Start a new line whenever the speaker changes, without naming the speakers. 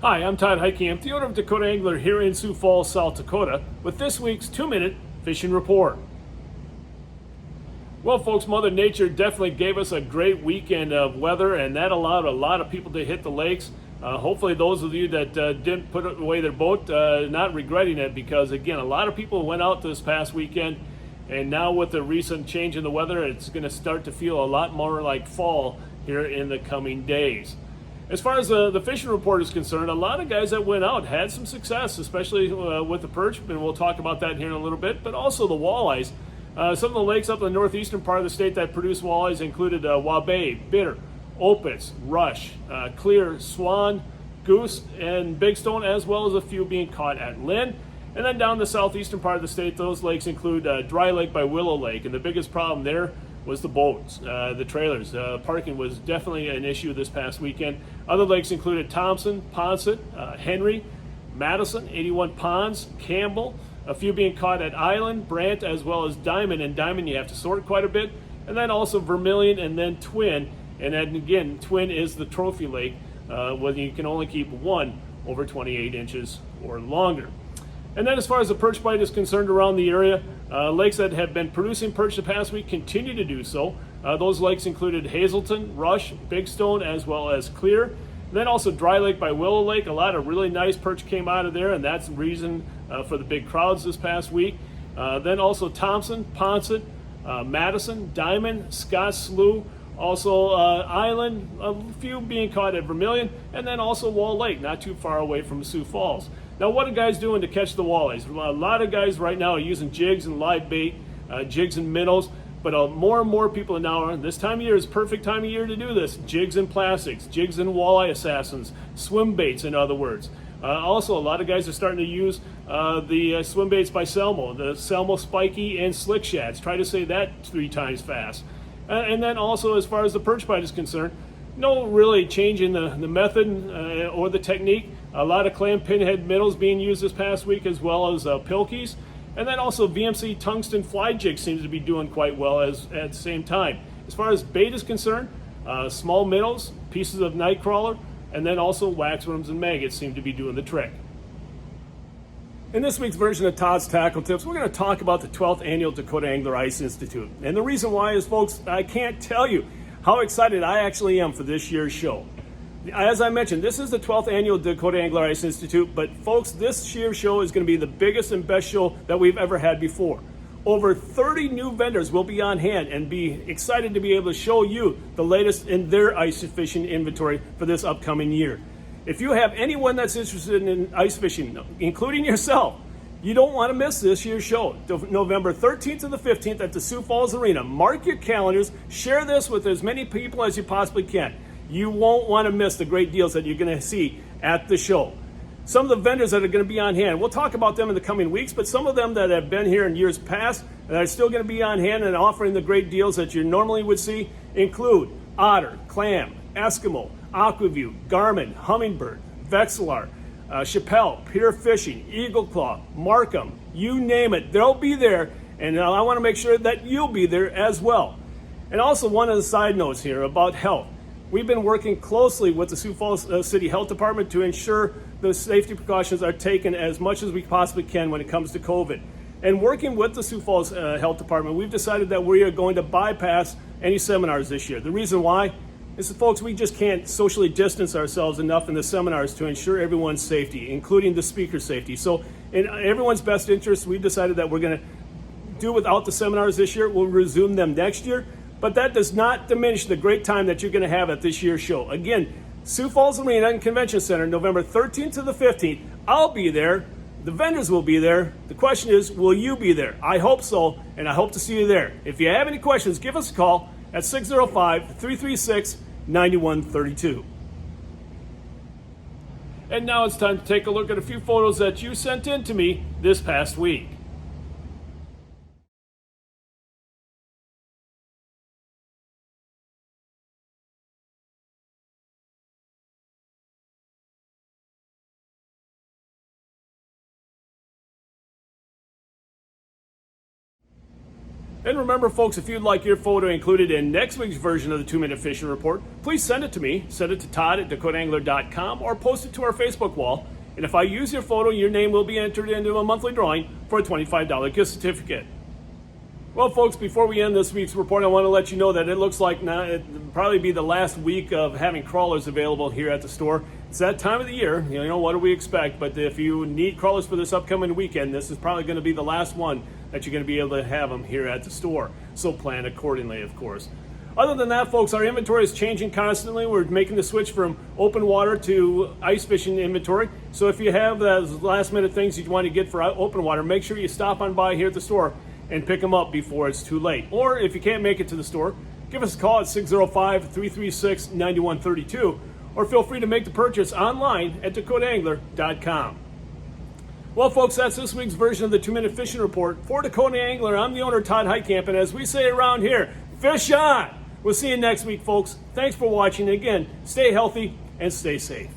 Hi, I'm Todd Heike, the owner of Dakota Angler here in Sioux Falls, South Dakota, with this week's 2-minute fishing report. Well, folks, Mother Nature definitely gave us a great weekend of weather, and that allowed a lot of people to hit the lakes. Hopefully, those of you that didn't put away their boat, not regretting it, because again, a lot of people went out this past weekend, and now with the recent change in the weather, it's going to start to feel a lot more like fall here in the coming days. As far as the fishing report is concerned, a lot of guys that went out had some success, especially with the perch, and we'll talk about that here in a little bit, but also the walleyes. Some of the lakes up in the northeastern part of the state that produce walleyes included Wabae, Bitter, Opitz, Rush, Clear, Swan, Goose, and Big Stone, as well as a few being caught at Lynn. And then down the southeastern part of the state, those lakes include Dry Lake by Willow Lake, and the biggest problem there was the boats, the trailers. Parking was definitely an issue this past weekend. Other lakes included Thompson, Ponset, Henry, Madison, 81 Ponds, Campbell, a few being caught at Island, Brant, as well as Diamond. And Diamond you have to sort quite a bit. And then also Vermilion and then Twin. And then again, Twin is the trophy lake, where you can only keep one over 28 inches or longer. And then as far as the perch bite is concerned around the area, lakes that have been producing perch the past week continue to do so. Those lakes included Hazelton, Rush, Big Stone, as well as Clear. And then also Dry Lake by Willow Lake. A lot of really nice perch came out of there, and that's the reason for the big crowds this past week. Then also Thompson, Ponset, Madison, Diamond, Scott Slough, also Island, a few being caught at Vermilion, and then also Wall Lake, not too far away from Sioux Falls. Now, what are guys doing to catch the walleyes? A lot of guys right now are using jigs and live bait, jigs and minnows, but more and more people now are, this time of year is perfect time of year to do this, jigs and plastics, jigs and walleye assassins, swim baits in other words. Also, a lot of guys are starting to use the swim baits by Selmo, the Selmo Spiky and Slick Shads. Try to say that 3 times fast. And then also, as far as the perch bite is concerned, no really change in the method or the technique. A lot of clam pinhead minnows being used this past week, as well as pilkies. And then also VMC tungsten fly jig seems to be doing quite well at the same time. As far as bait is concerned, small minnows, pieces of nightcrawler, and then also waxworms and maggots seem to be doing the trick. In this week's version of Todd's Tackle Tips, we're going to talk about the 12th Annual Dakota Angler Ice Institute. And the reason why is, folks, I can't tell you how excited I actually am for this year's show. As I mentioned, this is the 12th Annual Dakota Angler Ice Institute, but folks, this year's show is going to be the biggest and best show that we've ever had before. Over 30 new vendors will be on hand and be excited to be able to show you the latest in their ice fishing inventory for this upcoming year. If you have anyone that's interested in ice fishing, including yourself, you don't want to miss this year's show, November 13th to the 15th at the Sioux Falls Arena. Mark your calendars, share this with as many people as you possibly can. You won't want to miss the great deals that you're going to see at the show. Some of the vendors that are going to be on hand, we'll talk about them in the coming weeks, but some of them that have been here in years past and are still going to be on hand and offering the great deals that you normally would see include Otter, Clam, Eskimo, Aquaview, Garmin, Humminbird, Vexilar, Chappelle, Pure Fishing, Eagle Claw, Markham, you name it, they'll be there, and I want to make sure that you'll be there as well. And also, one of the side notes here about health. We've been working closely with the Sioux Falls City Health Department to ensure the safety precautions are taken as much as we possibly can when it comes to COVID. And working with the Sioux Falls Health Department, we've decided that we are going to bypass any seminars this year. The reason why is that, folks, we just can't socially distance ourselves enough in the seminars to ensure everyone's safety, including the speaker's safety. So in everyone's best interest, we've decided that we're going to do without the seminars this year. We'll resume them next year. But that does not diminish the great time that you're going to have at this year's show. Again, Sioux Falls Arena and Convention Center, November 13th to the 15th. I'll be there. The vendors will be there. The question is, will you be there? I hope so, and I hope to see you there. If you have any questions, give us a call at 605-336-9132. And now it's time to take a look at a few photos that you sent in to me this past week. And remember, folks, if you'd like your photo included in next week's version of the 2-Minute Fishing Report, please send it to me. Send it to Todd@DakotaAngler.com or post it to our Facebook wall. And if I use your photo, your name will be entered into a monthly drawing for a $25 gift certificate. Well, folks, before we end this week's report, I want to let you know that it looks like now it'll probably be the last week of having crawlers available here at the store. It's that time of the year. You know, what do we expect? But if you need crawlers for this upcoming weekend, this is probably going to be the last one that you're going to be able to have them here at the store. So plan accordingly, of course. Other than that, folks, our inventory is changing constantly. We're making the switch from open water to ice fishing inventory. So if you have those last minute things you want to get for open water, make sure you stop on by here at the store and pick them up before it's too late. Or if you can't make it to the store, give us a call at 605-336-9132, or feel free to make the purchase online at DakotaAngler.com. Well, folks, that's this week's version of the 2-Minute Fishing Report. For Dakota Angler, I'm the owner, Todd Heitkamp, and as we say around here, fish on! We'll see you next week, folks. Thanks for watching. Again, stay healthy and stay safe.